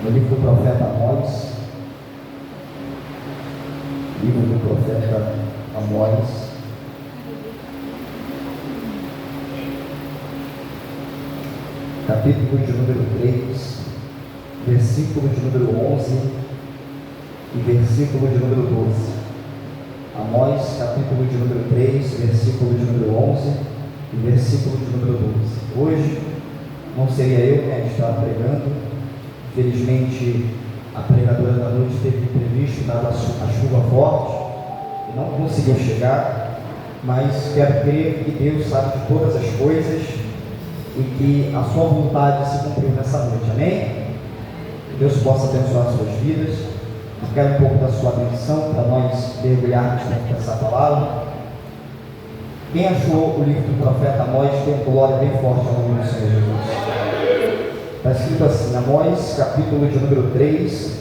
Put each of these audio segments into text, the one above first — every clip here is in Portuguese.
no livro do profeta Amós, capítulo de número 3, versículo de número 11 e versículo de número 12. Amós, capítulo de número 3, versículo de número 11 e versículo de número 12. Hoje não seria eu quem estava pregando. Infelizmente, a pregadora da noite teve imprevisto, dada a chuva forte, e não conseguiu chegar, mas quero crer que Deus sabe de todas as coisas e que a sua vontade se cumpriu nessa noite, amém? Que Deus possa abençoar as suas vidas. Eu quero um pouco da sua atenção para nós mergulharmos dentro dessa palavra. Quem achou o livro do profeta Amós, tem glória bem forte ao nome do Senhor Jesus. Está escrito assim, Amós, capítulo de número 3,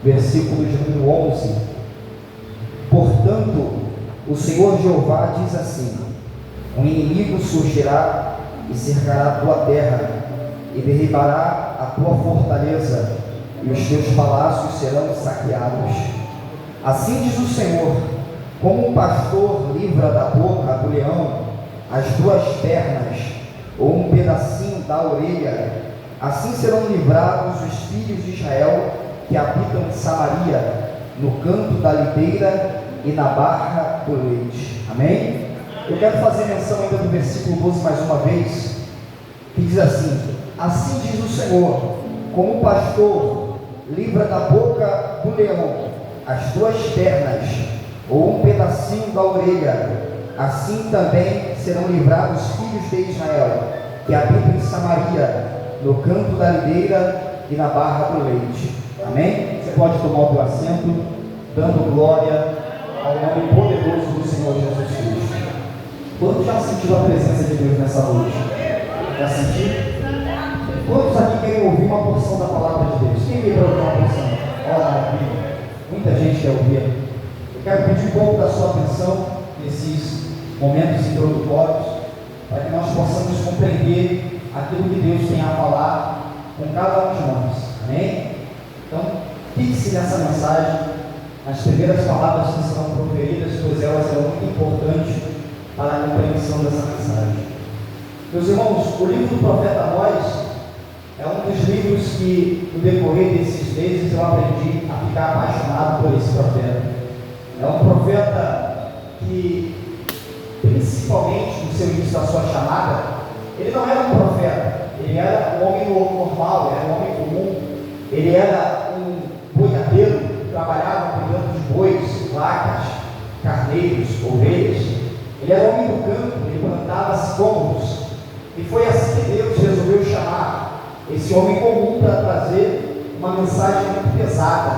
versículo de número 11. Portanto, o Senhor Jeová diz assim: um inimigo surgirá e cercará a tua terra, e derribará a tua fortaleza, e os teus palácios serão saqueados. Assim diz o Senhor: como um pastor livra da boca do leão as duas pernas, ou um pedacinho da orelha, assim serão livrados os filhos de Israel que habitam em Samaria, no canto da videira e na barra do leite. Amém? Eu quero fazer menção ainda do versículo 12 mais uma vez, que diz assim: assim diz o Senhor, como um pastor livra da boca do leão as duas pernas, ou um pedacinho da orelha, assim também serão livrados os filhos de Israel que habitam em Samaria, no canto da videira e na barra do leite. Amém? Você pode tomar o teu assento, dando glória ao nome poderoso do Senhor Jesus Cristo. Quantos já sentiu a presença de Deus nessa noite? Já sentiu? Quantos aqui querem ouvir uma porção da palavra de Deus? Quem veio para ouvir uma porção? Olha, muita gente quer ouvir. Eu quero pedir um pouco da sua atenção nesses momentos introdutórios, para que nós possamos compreender aquilo que Deus tem a falar com cada um de nós. Amém? Então, fixe nessa mensagem, nas primeiras palavras que serão proferidas, pois elas serão muito importantes para a compreensão dessa mensagem. Meus irmãos, o livro do profeta Amós é um dos livros que, no decorrer desses meses, eu aprendi a ficar apaixonado por esse profeta. É um profeta que, principalmente no seu início da sua chamada, ele não era um profeta, ele era um homem normal, era um homem comum, ele era um boiadeiro, trabalhava cuidando de bois, vacas, carneiros, ovelhas. Ele era homem do campo, ele plantava sicômoros, e foi assim que Deus resolveu chamar esse homem comum para trazer uma mensagem muito pesada,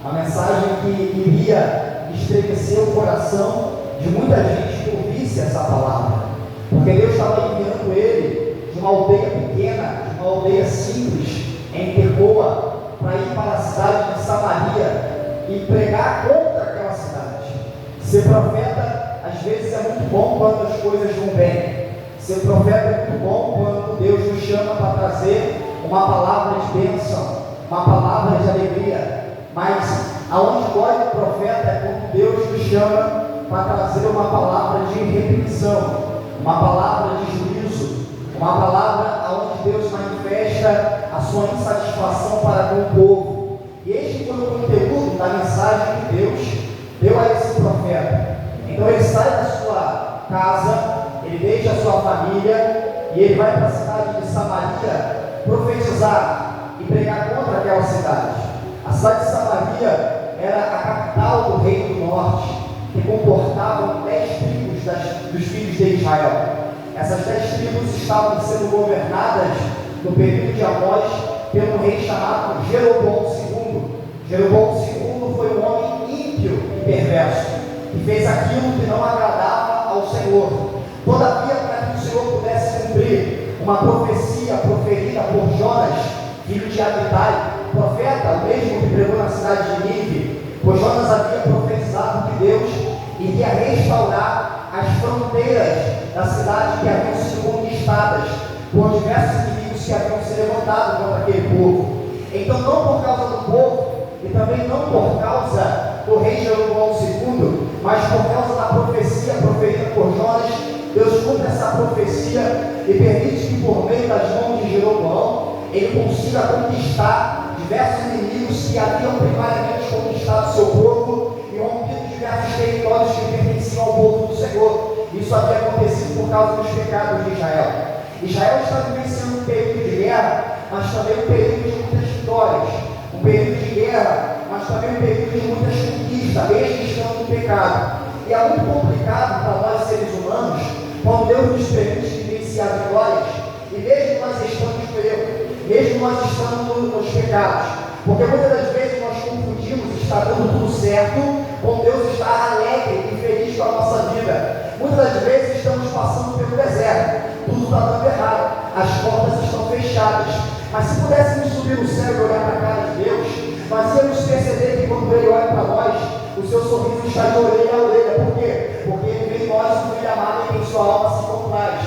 uma mensagem que iria estremecer o coração de muita gente que ouvisse essa palavra, porque Deus estava enviando ele de uma aldeia pequena, de uma aldeia simples, em Tecoa, para ir para a cidade de Samaria e pregar contra aquela cidade. Ser profeta, às vezes, é muito bom quando as coisas vão bem. Ser profeta é muito bom quando Deus nos chama para trazer uma palavra de bênção, uma palavra de alegria. Mas aonde dói o profeta é quando Deus nos chama para trazer uma palavra de repreensão, uma palavra de juízo, uma palavra onde Deus manifesta a sua insatisfação para com o povo. E este foi o conteúdo da mensagem que Deus deu a esse profeta. Então ele sai da sua casa, ele deixa a sua família e ele vai para a cidade de Samaria profetizar e pregar contra aquela cidade. A cidade de Samaria era a capital do reino do norte, que comportavam 10 tribos dos filhos de Israel. Essas 10 tribos estavam sendo governadas no período de Amós pelo rei chamado Jeroboão II. Jeroboão II foi um homem ímpio e perverso, que fez aquilo que não agradava ao Senhor. Todavia, para que o Senhor pudesse cumprir uma profecia proferida por Jonas, filho de Abitai, profeta, o mesmo que pregou na cidade de Nínive, pois Jonas havia profetizado que Deus iria restaurar as fronteiras da cidade que haviam sido conquistadas por diversos inimigos que haviam se levantado contra aquele povo. Então, não por causa do povo, e também não por causa do rei Jeroboão II, mas por causa da profecia proferida por Jonas, Deus cumpre essa profecia e permite que, por meio das mãos de Jeroboão, ele consiga conquistar diversos inimigos que haviam primariamente conquistado seu povo e rompido diversos territórios que pertenciam ao povo do Senhor. Isso havia acontecido por causa dos pecados de Israel. Israel está vivenciando um período de guerra, mas também um período de muitas vitórias. Um período de guerra, mas também um período de muitas conquistas, mesmo estando no pecado. E é muito complicado para nós seres humanos, quando Deus nos permite vivenciar vitórias, e mesmo nós estamos no erro, mesmo nós estamos nos pecados, porque muitas das vezes nós confundimos estar dando tudo certo com Deus estar alegre e feliz com a nossa vida. Muitas das vezes estamos passando pelo deserto, tudo está dando errado, as portas estão fechadas, mas se pudéssemos subir no céu e olhar para a cara de Deus, nós íamos perceber que quando Ele olha para nós, o seu sorriso está de orelha a orelha. Por quê? Porque Ele vê em nós o filho amado em quem sua alma se compraz.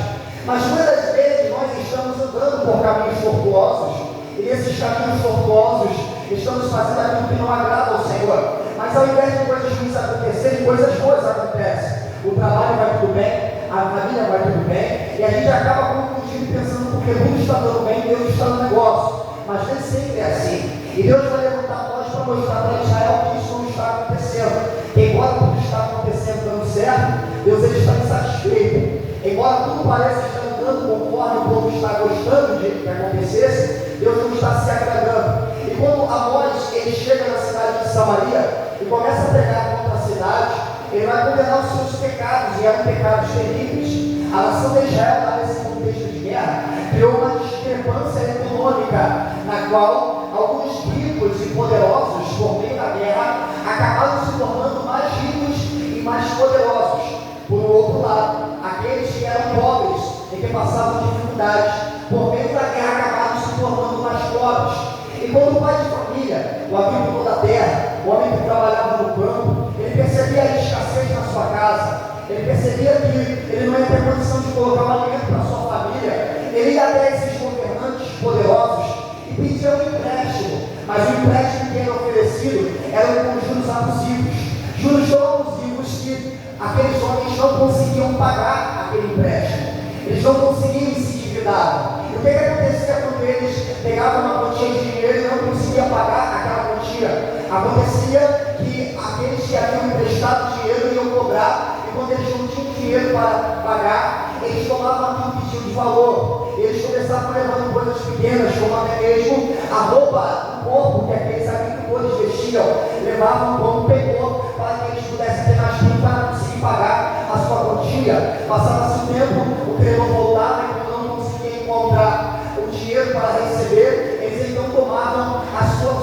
Mas muitas das vezes nós estamos andando por caminhos tortuosos, e nesses caminhos tortuosos estamos fazendo aquilo que não agrada ao Senhor. Mas ao invés de coisas ruins acontecerem, coisas boas acontecem. O trabalho vai tudo bem, a família vai tudo bem, e a gente acaba confundindo e pensando porque tudo está dando bem, Deus está no negócio. Mas nem sempre é assim. E Deus vai levantar nós para mostrar para Israel que isso não está acontecendo. Que embora tudo está acontecendo dando certo, Deus ele está insatisfeito. Embora tudo pareça estar andando conforme o povo está gostando de que acontecesse, Deus não está se agradando. E quando Amós ele chega na cidade de Samaria e começa a pregar contra a cidade, ele vai condenar os seus pecados, e eram pecados terríveis. A nação de Israel, nesse contexto de guerra, criou uma discrepância econômica, na qual alguns ricos e poderosos, por meio da guerra, acabaram se tornando mais ricos e mais poderosos. Por outro lado, aqueles que eram pobres e que passavam dificuldades, por meio da guerra, acabaram se tornando mais pobres. E quando o pai de família, o agricultor da terra, o homem que trabalhava no campo, ele percebia a escassez na sua casa, ele percebia que ele não ia ter condição de colocar um alimento para a sua família, ele ia até esses governantes poderosos e pedia um empréstimo, mas o empréstimo que era oferecido era com juros abusivos, juros tão abusivos que aqueles homens não conseguiam pagar aquele empréstimo, eles não conseguiam se endividar. E o que acontecia quando eles pegavam uma quantia de dinheiro e não conseguiam pagar aquela quantia? Acontecia que aqueles que haviam emprestado dinheiro iam cobrar, e quando eles não tinham dinheiro para pagar, eles tomavam aquilo que tinham de valor. Eles começavam levando coisas pequenas, como até mesmo a roupa do corpo que aqueles agricultores vestiam, levavam como pegou para que eles pudessem ter mais tempo para conseguir pagar a sua quantia. Passava-se o tempo, o credor voltava e quando não conseguia encontrar o dinheiro para receber, eles então tomavam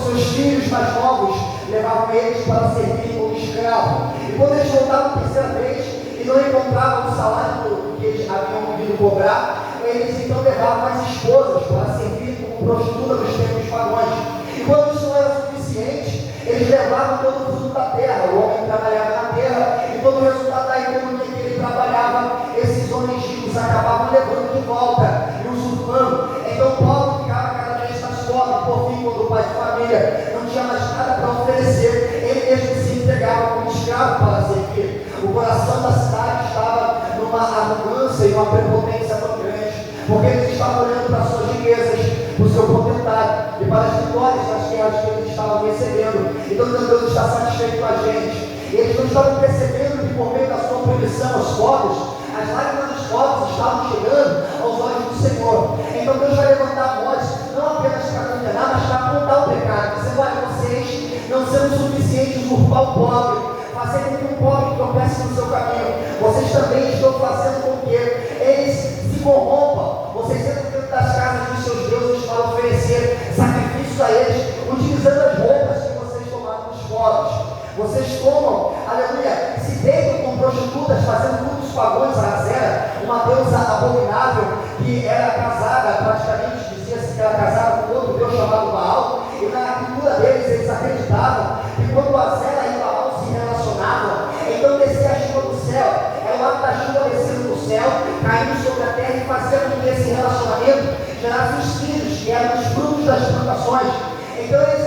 seus filhos mais novos, levavam eles para servir como escravo. E quando eles voltavam a terceira vez e não encontravam o salário que eles haviam vindo cobrar, eles então levavam as esposas para servir como prostituta dos tempos pagãos. E quando isso não era suficiente, eles levavam todo o fruto da terra. O homem trabalhava na terra e todo o resultado da economia que ele trabalhava, esses homens ricos acabavam levando de volta e usurpando. Então o pobre ficava cada vez mais pobre. Por fim, quando o pai de família não tinha mais nada para oferecer, ele mesmo se entregava como escravo para servir. O coração da cidade estava numa arrogância e uma prepotência tão grande, porque eles estavam olhando para as suas riquezas, para o seu potentário e para as vitórias das guerras que eles estavam recebendo. Então Deus está satisfeito com a gente. E eles não estavam percebendo que por meio da sua proibição aos pobres, as lágrimas dos pobres estavam chegando aos olhos do Senhor. Então Deus vai levantar nós, não apenas para condenar, mas para apontar o pecado, dizendo: olha, vocês não sendo suficientes usurpar o pobre, fazer com que o pobre tropece no seu caminho, vocês também estão fazendo com que eles se corrompam. Vocês entram dentro das casas dos seus deuses para oferecer sacrifícios a eles, utilizando as roupas que vocês tomaram dos pobres. Vocês tomam, aleluia, se deitam com prostitutas, fazendo cultos pagãos a Azera, uma deusa abominável que era casada, praticamente dizia-se que era casada com outro deus chamado Baal, e na cultura deles eles acreditavam que quando Azera e Baal se relacionavam, então descia a chuva do céu, era o ato da chuva descendo do céu, caindo sobre a terra e fazendo com que esse relacionamento gerasse os filhos, que eram os frutos das plantações.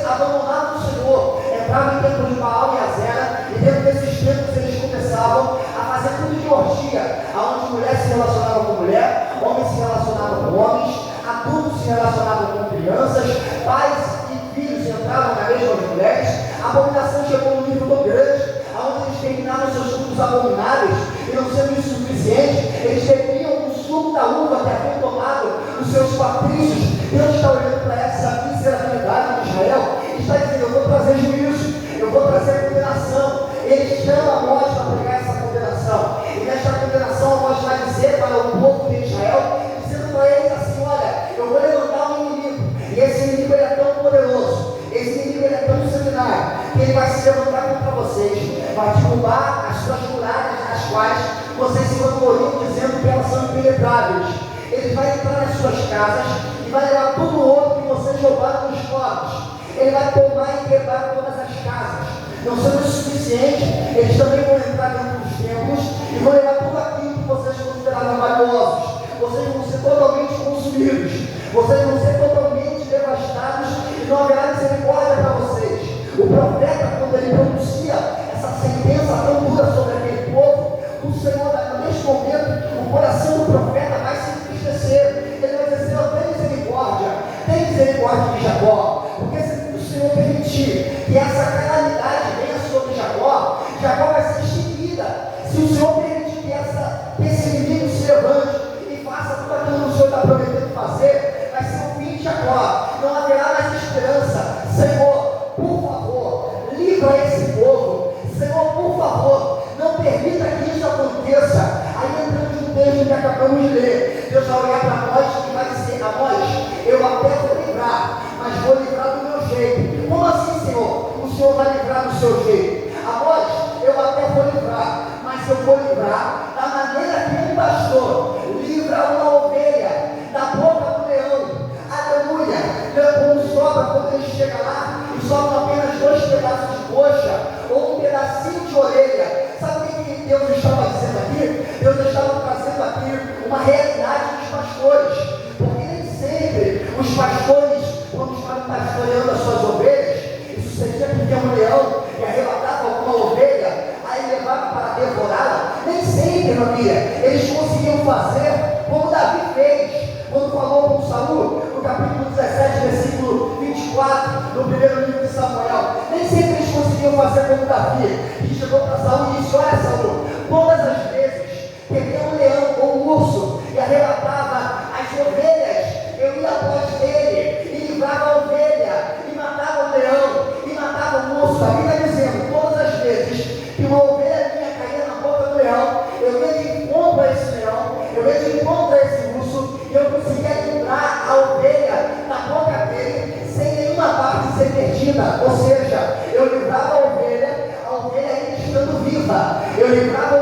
abandonavam o Senhor, entravam em templos de Baal e Azera, e dentro desses templos eles começavam a fazer tudo de orgia, onde mulher se relacionava com mulher, homens se relacionavam com homens, adultos se relacionavam com crianças, pais e filhos entravam na mesma mulheres. A abominação chegou num nível tão grande, onde eles terminaram seus cultos abomináveis, e não sendo isso suficiente, eles bebiam o suco da uva que haviam tomado os seus patrícios. Deus está olhando para essa miserabilidade de Israel e está dizendo: eu vou trazer juízo, eu vou trazer condenação. Ele chama a voz para pregar essa condenação, e nesta condenação a voz vai dizer para o povo de Israel, dizendo para eles assim: olha, eu vou levantar um inimigo, e esse inimigo ele é tão poderoso, esse inimigo ele é tão sanguinário, que ele vai se levantar contra vocês, vai derrubar as suas muralhas, nas quais vocês se vangloriam dizendo que elas são impenetráveis. Ele vai entrar nas suas casas e vai levar todo o ouro que vocês roubaram nos corpos. Ele vai tomar e quebrar todas as casas. Não sendo o suficiente, eles também vão entrar dentro dos templos e vão levar tudo aquilo que vocês consideravam valiosos. Vocês vão ser totalmente consumidos, vocês vão ser totalmente devastados e não haverá misericórdia para vocês. O profeta, quando ele pronuncia essa sentença tão dura sobre aquele povo, o Senhor, neste momento, o coração do profeta vai se entristecer. Ele vai dizer: Senhor, tem misericórdia de Jacó, porque se o Senhor permitir que essa calamidade venha sobre Jacó, Jacó vai ser extinguida. Se o Senhor permitir que esse inimigo se levante e faça tudo aquilo que o Senhor está prometendo fazer, vai ser o fim de Jacó, não haverá mais esperança. Senhor, por favor, livra esse povo. Senhor, por favor, não permita que isso aconteça. Aí entramos no texto que acabamos de ler. Deus vai olhar para nós e vai dizer: a nós, eu até vou livrar, mas vou livrar do meu jeito. Como assim, Senhor? O Senhor vai livrar do seu jeito. A nós, eu até vou livrar, mas eu vou livrar da maneira que um pastor livra uma ovelha da boca do leão. Aleluia! Quando sobra, quando ele chega lá, e sobram apenas 2 pedaços de coxa ou um pedacinho de orelha. Sabe o que Deus estava dizendo aqui? Deus estava trazendo aqui uma realidade dos pastores, porque nem sempre os pastores, quando estavam pastoreando as suas ovelhas, isso sucedia que vinha um leão e arrebatava alguma ovelha, aí levava para devorá-la. Nem sempre, família, eles conseguiam fazer como Davi fez, quando falou com Saul, no capítulo 17, versículo 24, no primeiro livro de Samuel. Nem sempre eles conseguiam fazer como Davi, que chegou para Saul e disse: olha, Saul, todas as vezes que vinha um leão ou um urso e arrebatava as ovelhas, eu ia após dele e livrava a ovelha, e matava o leão, e matava o urso. A Bíblia dizendo: todas as vezes que uma ovelha minha caía na boca do leão, eu ia de encontro a esse leão, eu ia de encontro a esse urso, e eu conseguia livrar a ovelha da boca dele, sem nenhuma parte ser perdida. Ou seja, eu livrava a ovelha ainda estando viva, eu livrava a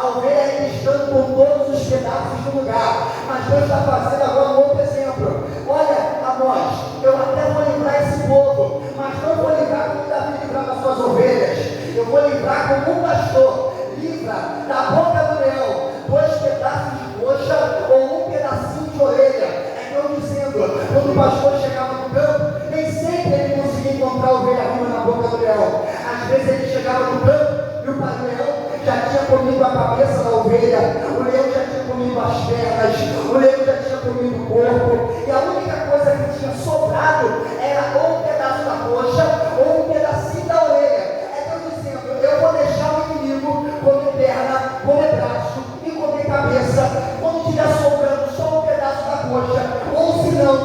ovelha ainda estando com todos os pedaços do lugar. Mas Deus está fazendo agora um outro exemplo. Olha, a nós, eu até vou livrar esse povo, mas não vou livrar como Davi livrava as suas ovelhas. Eu vou livrar como um pastor livra da boca do leão 2 pedaços de coxa ou um pedacinho de orelha. É Deus dizendo: quando o pastor chegava no campo, nem sempre ele conseguia encontrar a ovelha viva na boca do leão. Às vezes ele chegava no campo e o leão já tinha comido a cabeça da ovelha, o leão já tinha comido as pernas, o leão já tinha comido o corpo, e a única coisa que tinha sobrado era ou um pedaço da coxa ou um pedacinho da orelha. É Deus dizendo: eu vou deixar o inimigo comer perna, comer braço e comer cabeça. Quando estiver sobrando só um pedaço da coxa, ou se não, o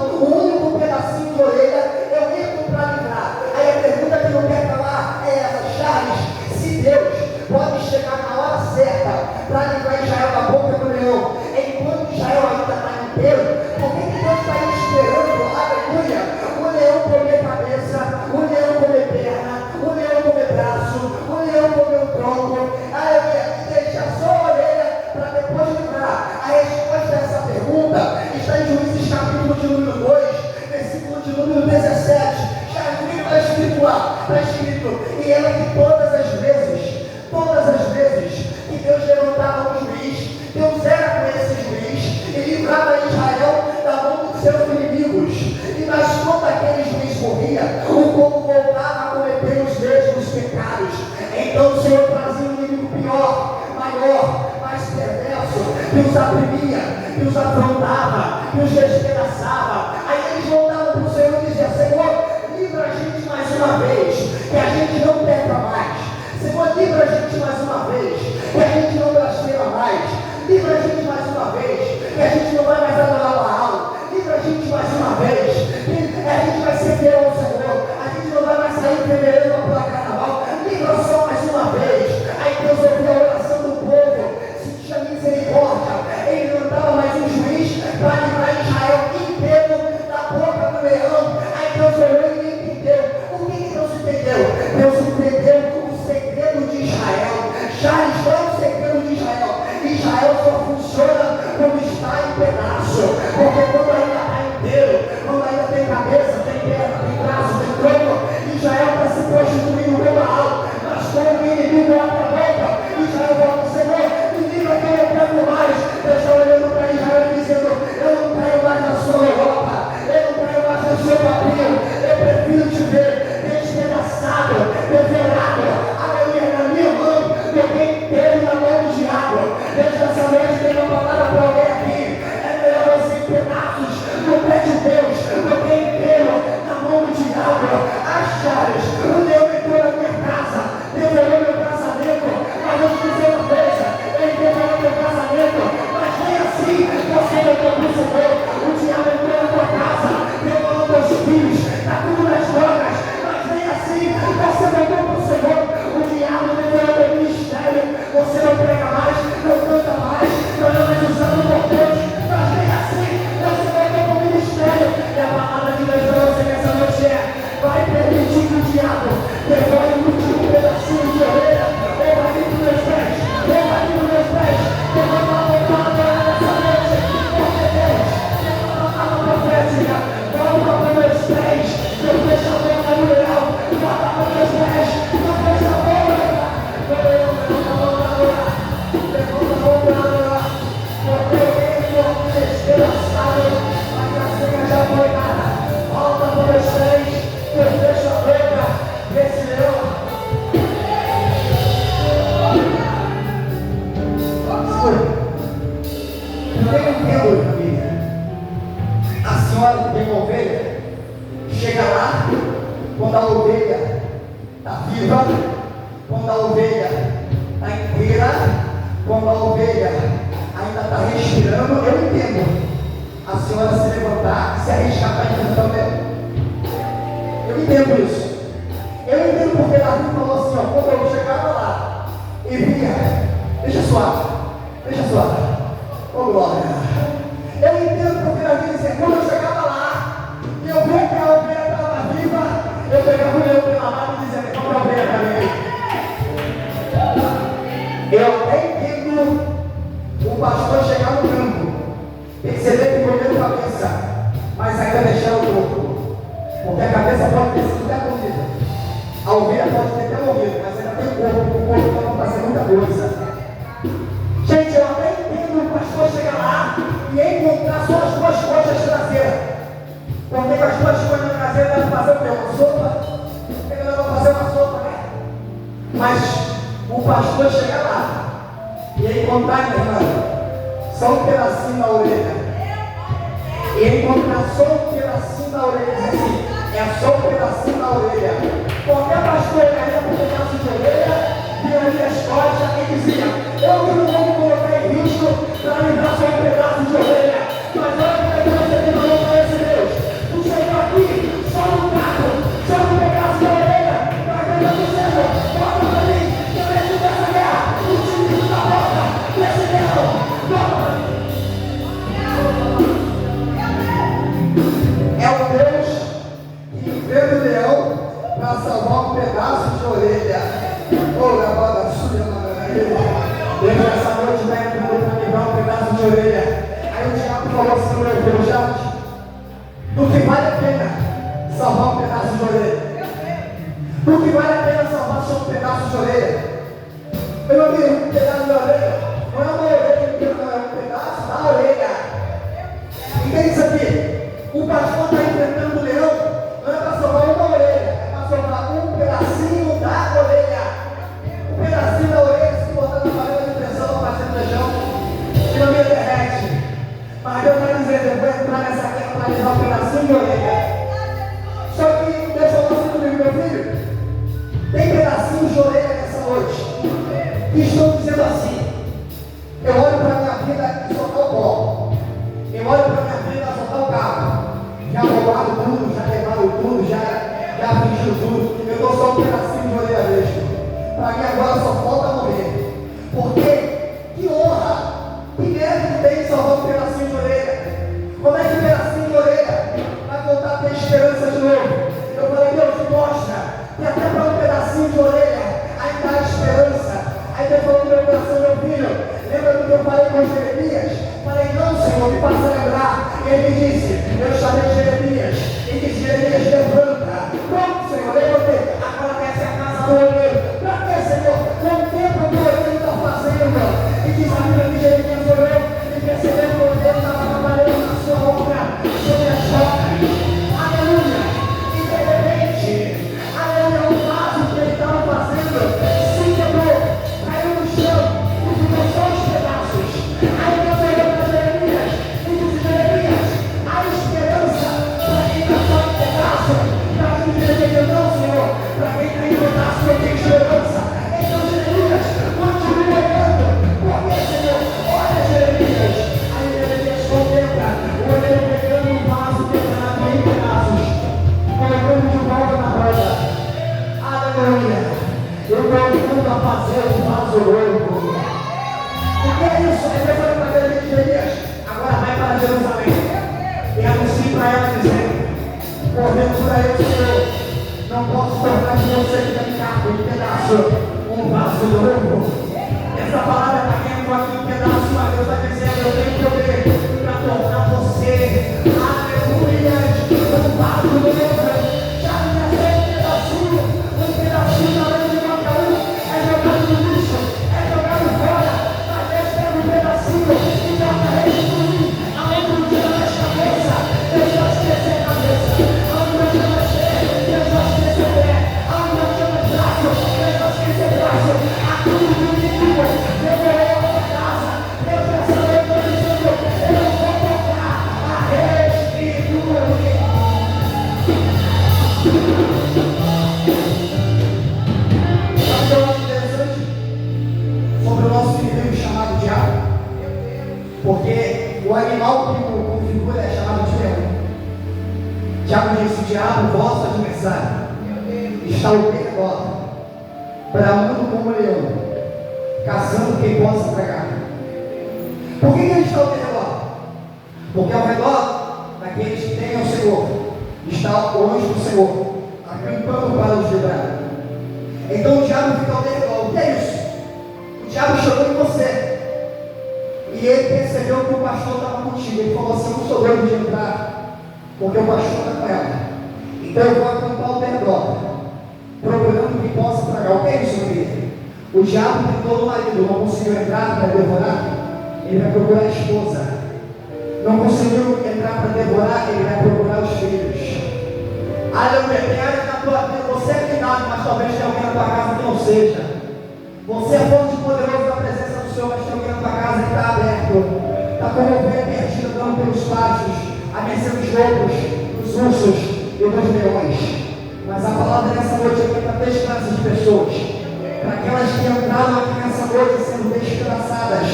único pedacinho de orelha, eu entro para livrar. Aí a pergunta que não quer calar é essa: Charles, se Deus pode chegar na hora certa para livrar Israel da boca do leão, enquanto Israel ainda está inteiro, por que Deus está esperando, aleluia, o leão comer cabeça, o leão comer perna, o leão comer braço, o leão comer o tronco, aleluia, e deixar só a orelha para depois livrar? A resposta a essa pergunta está em Juízes capítulo de número 2, versículo de número 17. Está escrito lá, está escrito: e ela que todas as vezes que Deus levantava um juiz, Deus era com esse juiz e livrava Israel da mão dos seus inimigos. E mas quando aquele juiz morria, o povo voltava a cometer os mesmos pecados. Então o Senhor trazia um inimigo pior, maior, mais perverso, que os oprimia, que os afrontava, que os despedaçava. Aí eles voltavam para o Senhor e diziam: Senhor, livra a gente mais uma vez, que a gente não peca mais. Senhor, livra a gente mais uma vez, que a gente não blasfema mais. Livra a gente mais uma vez, que a gente não vai mais adorar Baal. Livra a gente mais uma vez, que a gente vai ser fiel ao Senhor. A gente não vai mais sair primeiro pela carnaval. Livra só mais uma vez. Aí Deus ouviu a oração do povo, sentia misericórdia. Ele não dava mais um juiz para livrar Israel inteiro da boca do leão. Aí Deus olhou e entendeu. O que Deus entendeu? Deus entendeu o segredo de Israel. Já está o segredo de Israel. Israel só funciona quando está em pedaço. Porque quando ainda está inteiro, quando ainda tem cabeça, tem perna, tem braço, tem tronco, Israel está se prostituindo como Baal. Mas quando o inimigo abre a boca, Israel fala: Senhor, me livra que eu não pego mais. Deus está olhando para Israel e dizendo: eu não quero mais a sua Europa, eu não quero mais o seu papel, eu prefiro te ver despedaçado, devorado, aleluia, na minha mão, do que inteiro na mão do diabo. Deus, nessa noite tem uma palavra para alguém aqui: é melhor você em pedaços no pé de Deus, do que inteiro na mão do diabo. As chaves, o Deus entrou na minha casa, devorou meu casamento, mas eu te dizer uma coisa: ele devorou meu casamento, mas nem assim você voltou para o Senhor. O diabo entrou na tua casa, devorou teus filhos, está tudo nas drogas, mas nem assim você voltou para o Senhor. O diabo devorou teu ministério, você não prega mais, não canta mais, não é mais usado por Deus, mas nem assim você voltou para o ministério. E a palavra de Deus para você nessa noite é: vai permitir que o diabo devore um último pedacinho de orelha, ou vai vir para os meus pés, ou vai vir para os meus pés. Eu vou dar uma palavra nessa noite, porque Deus tem uma palavra profética. Volta para os meus pés, não deixa a boca no leão, volta para os meus pés, não deixa a boca. Levanta a mão para orar, porque eu venho despedaçado, mas a senha já foi dada. Volta para os meus pés, Deus deixa a boca desse leão. Eu entendo, família. A senhora que tem uma ovelha, chega lá, quando a ovelha está viva, quando a ovelha está inteira, quando a ovelha ainda está respirando, eu entendo a senhora se levantar e se arriscar para enfrentar o leão. Eu entendo isso. Eu entendo porque Davi falou assim: ó, quando eu chegava lá e via, deixa suave, ô glória. Eu entendo porque Davi dizia: quando eu chegava lá e eu via que a ovelha estava viva, eu pegava o leão pela mão e dizia: levanta a ovelha para mim. Eu até entendo o pastor chegar no campo, perceber que comeu cabeça, mas ainda deixar o corpo, porque a cabeça pode ter sido até comida, a ovelha pode ter até morrido, mas ainda tem o corpo não vai fazer muita coisa. Gente, eu até entendo o pastor chegar lá e encontrar só as duas coxas traseiras, porque com as duas coxas traseiras deve fazer o quê? Uma sopa? Ele não vai fazer uma sopa, né? Mas o pastor chegar lá e encontrar, minha irmã, só um pedacinho da orelha, e encontrar só um pedacinho da orelha, diz assim: é só um pedacinho da orelha. Qualquer pastor carrega um pedaço de orelha, viraria as costas e dizia: eu não vou me colocar em risco para livrar só um pedaço de orelha. Mas olha como é que você tem valor para esse Deus. Tu chegou aqui só no carro, só um pedaço de orelha, mas Deus está dizendo: volta para mim, que eu venho dessa guerra, o time da porta, desse leão, volta para mim. É o Deus que enfrenta o leão para salvar um pedaço de orelha. Oh, lavada suja, Deus nessa noite vai entrando para livrar um pedaço de orelha. Aí o diabo falou assim no meu Deus: do que vale a pena salvar um pedaço de orelha? Do que vale a pena salvar só um pedaço de orelha? Meu amigo, um pedaço de orelha não é uma orelha inteira, não, é um pedaço da orelha. Entende isso aqui? O pastor está enfrentando o leão, não é para salvar uma orelha, é de orelha nessa noite, que estão dizendo assim: eu olho para a minha vida e só está o pó, eu olho para a minha vida e só está o carro, já roubaram tudo, já levaram tudo, já fingiram tudo, eu estou só um pedacinho de orelha mesmo, para mim agora só falta morrer, porque que honra, que mérito tem de salvar um pedacinho de orelha. Como é que um pedacinho de orelha vai voltar a ter esperança de novo? Eu falei: Deus, mostra que até para um pedacinho de orelha ainda há esperança. Aí Deus falou no meu coração: meu filho, lembra do que eu falei com Jeremias? Falei: não, Senhor, me faça lembrar. E ele me disse: eu chamei Jeremias e disse: Jeremias, levanta. Pronto, Senhor, levantei. Agora desce a casa do olheiro. Para que, Senhor? Contempla o que o olheiro está fazendo. E diz a Bíblia que Jeremias olhou e percebeu que o olheiro estava trabalhando na sua obra sobre as rochas. Aleluia! E de repente, aleluia, o vaso que ele estava fazendo se quebrou, caiu no chão e ficou só os pedaços. Aí Deus olhou para Jeremias e disse: Jeremias, há esperança para quem está só em pedaço. Para quem Jeremias: não, Senhor, para quem está em pedaço não tem esperança. Então Jeremias, continua olhando. Por que, Senhor? Olha, Jeremias. Aí Jeremias contempla o olheiro pegando um vaso quebrado em pedaços, colocando de volta na roda. Aleluia! Eu estou ajudando a fazer um vaso novo. O que é isso? Ele foi para Jeremias: agora vai para Jerusalém e anuncie para ela dizendo: porventura eu, Senhor, não posso tornar de você que tem carro em pedaço um vaso novo. Essa palavra está caindo aqui em pedaço, mas Deus está dizendo: eu tenho poder para tornar você, aleluia, um vaso novo. Já me acertei um pedacinho na mão de qualquer um, é jogado no lixo, é jogado fora, mas Deus pega um pedacinho e dá para restituir. Aonde não tinha mais cabeça, Deus vai esquecer a cabeça. Aonde não tinha mais pé, Deus vai esquecer pé. Aonde não tinha mais braço, Deus vai esquecer braço. A tudo que o inimigo devorou a casa, Deus nessa noite está dizendo: eu vou tocar a restituir. Sabe o que eu acho interessante sobre o nosso inimigo chamado diabo? Porque o animal que o configura é chamado de leão. Tiago disse: o diabo, vosso adversário, está ao redor, bramando como leão, caçando quem possa tragar. Por que ele está ao redor? Porque ao redor daqueles que têm o Senhor está o anjo do Senhor, acampando para os livrar. Então o diabo fica ao redor. O que é isso? O diabo chegou em você e ele percebeu que o pastor estava contigo. Ele falou assim: eu não sou doido de entrar, porque o pastor está com ela. Então eu vou acampar ao redor, procurando que possa tragar. O que é isso, meu querido? O diabo tentou no marido, não conseguiu entrar para devorar, ele vai procurar a esposa. Não conseguiu entrar para devorar, ele vai procurar os filhos. Aleluia, tem área na tua vida, você é cuidado, mas talvez tenha alguém na tua casa que não seja. Você é fonte poderoso da presença do Senhor, mas tem alguém na tua casa que está aberto, está como ovelha perdida, andando pelos pastos, a mercê dos lobos, dos ursos e dos leões. Mas a palavra nessa noite aqui é para 3 classes de pessoas, para aquelas que entraram aqui nessa noite sendo despedaçadas,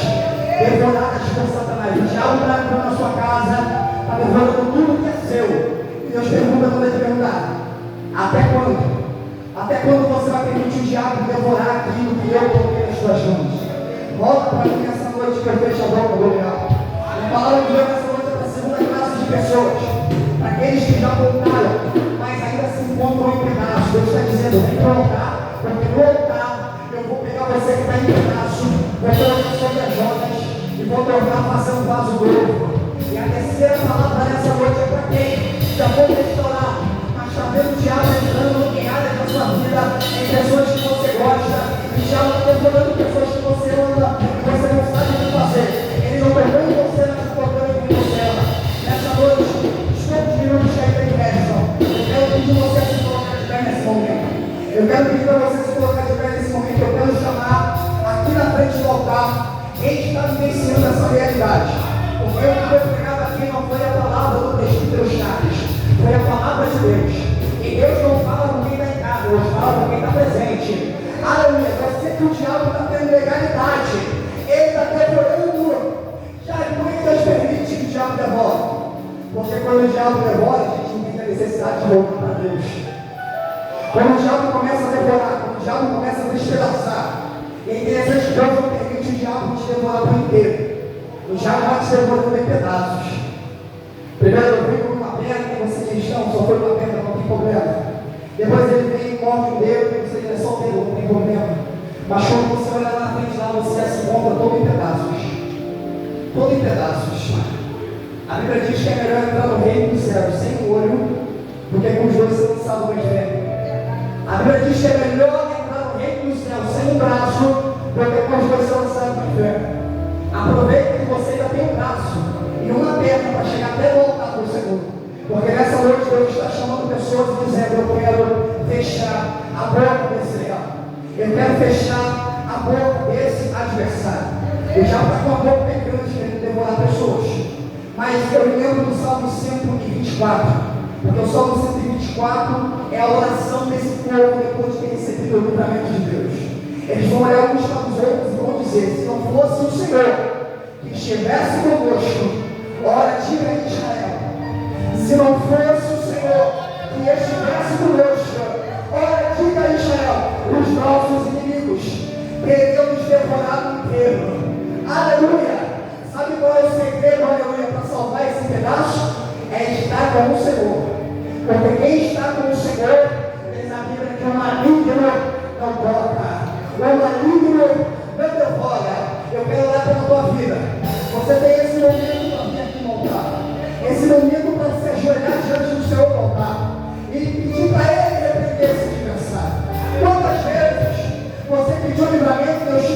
devoradas por Satanás. O diabo está entrando na sua casa, está devorando tudo que é seu. Deus pergunta quando ele perguntar: até quando? Até quando você vai permitir o diabo devorar aquilo que eu coloquei nas suas mãos? Volta para mim nessa noite que eu fecho a boca do leão. A palavra de Deus nessa noite é para a segunda classe de pessoas, para aqueles que já voltaram, mas ainda se encontram em pedaços. Deus está dizendo: vem para o altar, porque no altar eu vou pegar você que está em pedaço, vou colocar sobre as rodas e vou tornar a fazer um vaso novo. E a terceira palavra nessa noite é para quem já foi restaurar, mas está vendo o diabo entrando em áreas da sua vida, em pessoas que você gosta, e o diabo está devorando pessoas que você ama e você não sabe o que fazer. Ele não tocou em você, mas está tocando em quem você ama. Nessa noite, os poucos minutos que ainda me restam, eu quero pedir você a se colocar de pé nesse momento. Eu quero pedir para você se colocar de pé nesse momento. Eu quero chamar aqui na frente do altar quem está vivenciando essa realidade. Porque o que foi pregado aqui não foi a palavra do presbítero Chaves, foi a palavra de Deus. E Deus não fala com quem está em casa, Deus fala com quem está presente. que o diabo está tendo legalidade. Ele está devorando. Já não Deus permite que o diabo devore. Porque quando o diabo devora, a gente não tem a necessidade de voltar para Deus. Quando o diabo começa a devorar, quando o diabo começa a despedaçar, e interessante, Deus não permite o diabo te devorar por inteiro. O diabo vai te devorando em pedaços. Primeiro eu vim com uma perna, e você diz, não, só foi uma perna, não tem problema. Depois ele vem e morde o dedo, e você diz, é só o dedo, não tem problema. Mas quando você olha lá na frente, lá você se encontra todo em pedaços. Todo em pedaços. A Bíblia diz que é melhor entrar no reino dos céus sem o olho, do que com os dois ser lançado no inferno. A Bíblia diz que é melhor entrar no reino dos céus sem um braço, do que com os dois ser lançado no inferno. Aproveita que você ainda tem um braço e uma perna para chegar até o altar do Senhor. Porque nessa noite Deus está chamando pessoas e dizendo, eu quero fechar a boca desse leão. Eu quero fechar a boca desse adversário. Ele já está com a boca bem grande querendo devorar pessoas. Mas eu me lembro do Salmo 124, porque o Salmo 124 é a oração desse povo depois de ter recebido o livramento de Deus. Eles vão olhar uns para os outros e vão dizer, se não fosse o Senhor que estivesse conosco, ora, diga a Israel, se não fosse o Senhor que estivesse conosco, ora, diga a Israel, os nossos inimigos teriam nos devorado inteiro. Aleluia! Sabe qual é o segredo, aleluia, para salvar esse pedaço? É estar com o Senhor. Porque quem está com o Senhor, diz a Bíblia que o maligno não toca. O maligno não devora. Eu quero orar pela tua vida. Você tem esse momento para vir aqui no altar. Esse momento para se ajoelhar diante do Senhor no altar. E pedir para Ele repreender esse adversário. Quantas vezes você pediu livramento e Deus te